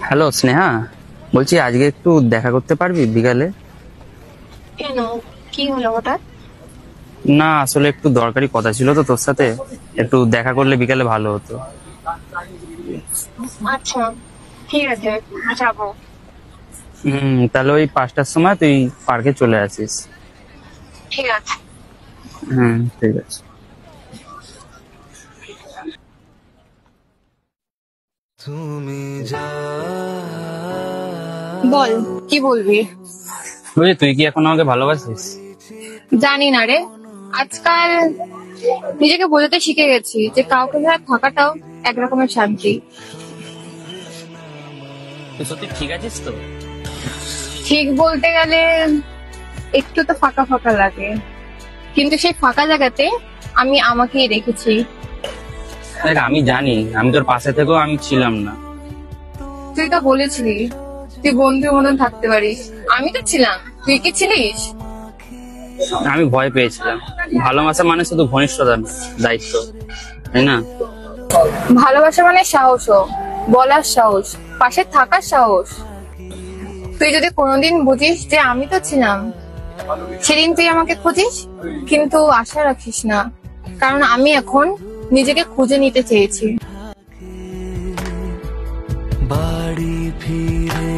Hello Sneha, বলছি আজকে একটু দেখা করতে পারবি বিকালে? কেন? কি হলো হঠাৎ? না আসলে একটু দরকারি কথা ছিল তো তোর সাথে, একটু দেখা করলে বিকালে ভালো হতো। আচ্ছা, ঠিক আছে, যাবো। তাহলে ওই 5টার সময় তুই পার্কে চলে আসিস। ঠিক আছে। ঠিক আছে। তুমি যা বল, কি বলবি? বুঝলি তুই কি এখন আমাকে ভালোবাসিস? জানি না রে। আজকাল নিজেকে বোঝাতে শিখে গেছি যে কাউকে ছাড়া থাকাটাও একরকমের শান্তি। তুই সত্যি ঠিক আছিস তো? ঠিক বলতে গেলে একটু তো ফাঁকা ফাঁকা লাগে, কিন্তু সেই ফাঁকা জায়গাতে আমি আমাকেই রেখেছি। দেখ আমি জানি আমি তোর পাশে থেকেও আমি ছিলাম না। তুই তো বলেছিলি তুই বন্ধুর মতন থাকতে পারিস, আমি তো ছিলাম, তুই কি ছিলিস? আমি ভয় পেয়েছিলাম। ভালোবাসা মানে শুধু ঘনিষ্ঠতা না, দায়িত্ব, তাই না? ভালোবাসা মানে সাহসও, বলার সাহস, পাশে থাকার সাহস। তুই যদি কোনোদিন বুঝিস যে আমি তো ছিলাম, সেদিন তুই আমাকে খুঁজিস, কিন্তু আশা রাখিস না, কারণ আমি এখন নিজেকে খুঁজে নিতে চেয়েছি। বাড়ি ফিরে